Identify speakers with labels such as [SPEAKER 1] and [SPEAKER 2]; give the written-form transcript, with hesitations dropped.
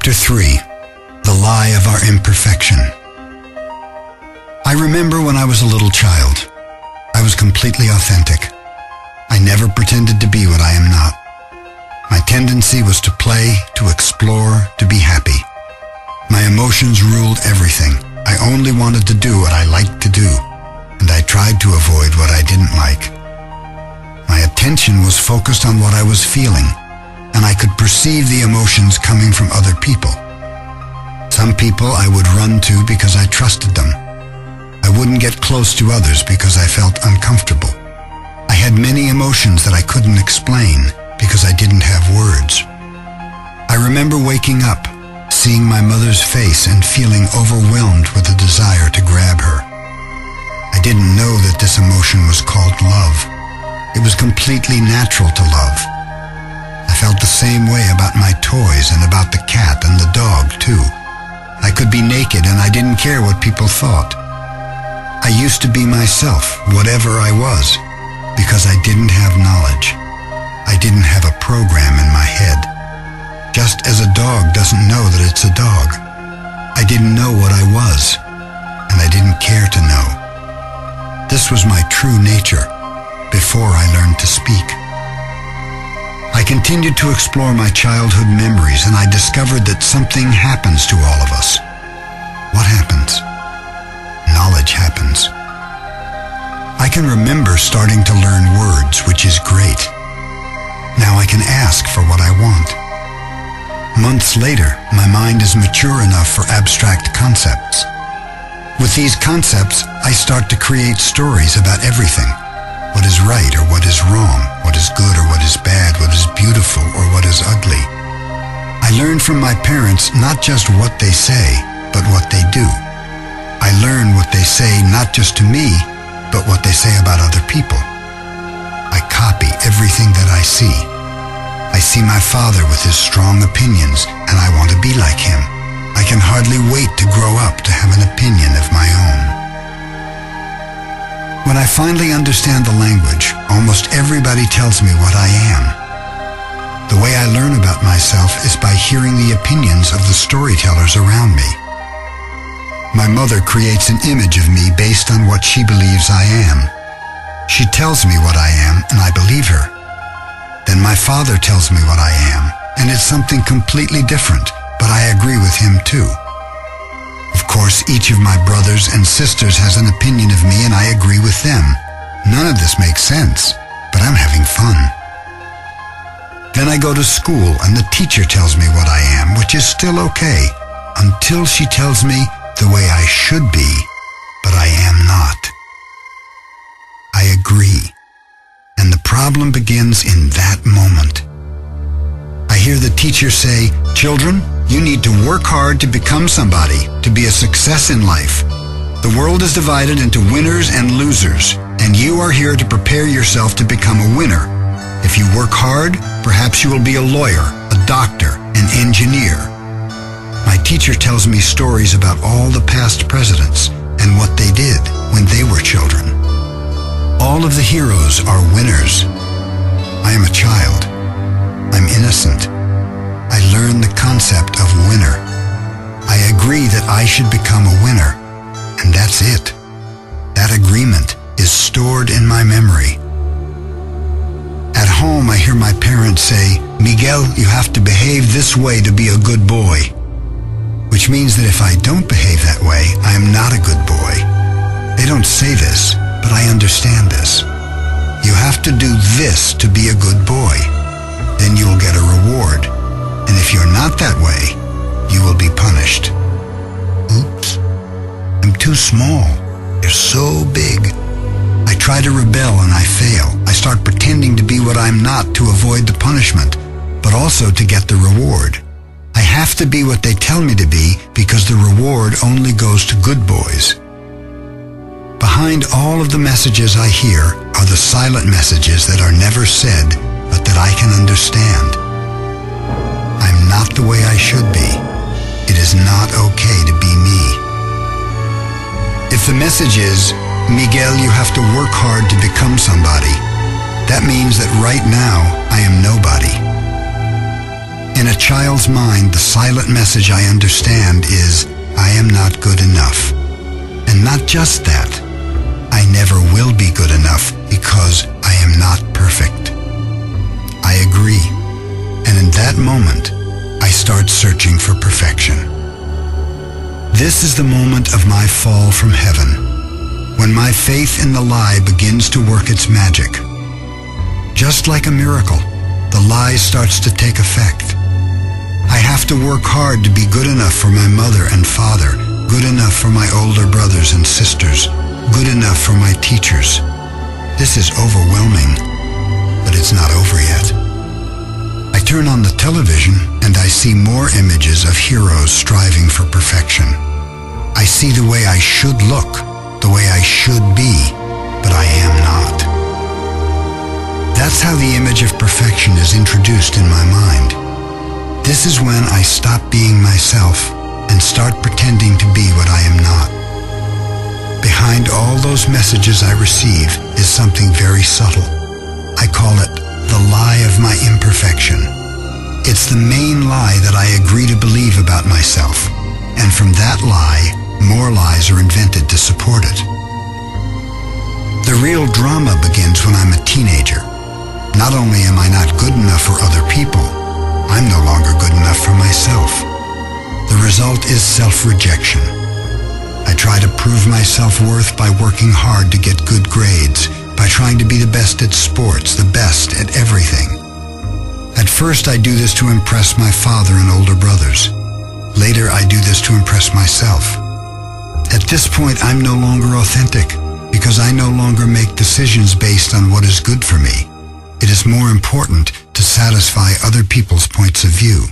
[SPEAKER 1] Chapter 3. The Lie of Our Imperfection. I remember when I was a little child. I was completely authentic. I never pretended to be what I am not. My tendency was to play, to explore, to be happy. My emotions ruled everything. I only wanted to do what I liked to do, and I tried to avoid what I didn't like. My attention was focused on what I was feeling, and I could perceive the emotions coming from other people. Some people I would run to because I trusted them. I wouldn't get close to others because I felt uncomfortable. I had many emotions that I couldn't explain because I didn't have words. I remember waking up, seeing my mother's face and feeling overwhelmed with a desire to grab her. I didn't know that this emotion was called love. It was completely natural to love. I felt the same way about my toys and about the cat and the dog, too. I could be naked and I didn't care what people thought. I used to be myself, whatever I was, because I didn't have knowledge. I didn't have a program in my head. Just as a dog doesn't know that it's a dog. I didn't know what I was, and I didn't care to know. This was my true nature, before I learned to speak. I continued to explore my childhood memories, and I discovered that something happens to all of us. What happens? Knowledge happens. I can remember starting to learn words, which is great. Now I can ask for what I want. Months later, my mind is mature enough for abstract concepts. With these concepts, I start to create stories about everything. What is right or what is wrong, what is good or what is bad, what is beautiful or what is ugly. I learn from my parents not just what they say, but what they do. I learn what they say not just to me, but what they say about other people. I copy everything that I see. I see my father with his strong opinions, and I want to be like him. I can hardly wait to grow up to have an opinion of my own. When I finally understand the language, almost everybody tells me what I am. The way I learn about myself is by hearing the opinions of the storytellers around me. My mother creates an image of me based on what she believes I am. She tells me what I am, and I believe her. Then my father tells me what I am, and it's something completely different, but I agree with him too. Of course, each of my brothers and sisters has an opinion of me, and I agree with them. None of this makes sense, but I'm having fun. Then I go to school, and the teacher tells me what I am, which is still okay, until she tells me the way I should be, but I am not. I agree. And the problem begins in that moment. I hear the teacher say, "Children, you need to work hard to become somebody, to be a success in life. The world is divided into winners and losers, and you are here to prepare yourself to become a winner. If you work hard, perhaps you will be a lawyer, a doctor, an engineer." My teacher tells me stories about all the past presidents and what they did when they were children. All of the heroes are winners. I am a child. I'm innocent. I learn the concept of winner. I agree that I should become a winner, and that's it. That agreement is stored in my memory. At home, I hear my parents say, "Miguel, you have to behave this way to be a good boy," which means that if I don't behave that way, I am not a good boy. They don't say this, but I understand this. You have to do this to be a good boy. Then you will get a reward. And if you're not that way, you will be punished. Oops. I'm too small. You're so big. I try to rebel and I fail. I start pretending to be what I'm not to avoid the punishment, but also to get the reward. I have to be what they tell me to be because the reward only goes to good boys. Behind all of the messages I hear are the silent messages that are never said, but that I can understand. I'm not the way I should be. It is not okay to be me. If the message is, "Miguel, you have to work hard to become somebody," that means that right now I am nobody. In a child's mind, the silent message I understand is, I am not good enough. And not just that, I never will be good enough because I am not perfect. I agree. And in that moment, I start searching for perfection. This is the moment of my fall from heaven, when my faith in the lie begins to work its magic. Just like a miracle, the lie starts to take effect. I have to work hard to be good enough for my mother and father, good enough for my older brothers and sisters, good enough for my teachers. This is overwhelming, but it's not over yet. I turn on the television and I see more images of heroes striving for perfection. I see the way I should look, the way I should be, but I am not. That's how the image of perfection is introduced in my mind. This is when I stop being myself and start pretending to be what I am not. Behind all those messages I receive is something very subtle. I call it the lie of my imperfection. It's the main lie that I agree to believe about myself, and from that lie, more lies are invented to support it. The real drama begins when I'm a teenager. Not only am I not good enough for other people, I'm no longer good enough for myself. The result is self-rejection. I try to prove my self-worth by working hard to get good grades, by trying to be the best at sports, the best at everything. At first I do this to impress my father and older brothers. Later I do this to impress myself. At this point I'm no longer authentic, because I no longer make decisions based on what is good for me. It is more important to satisfy other people's points of view.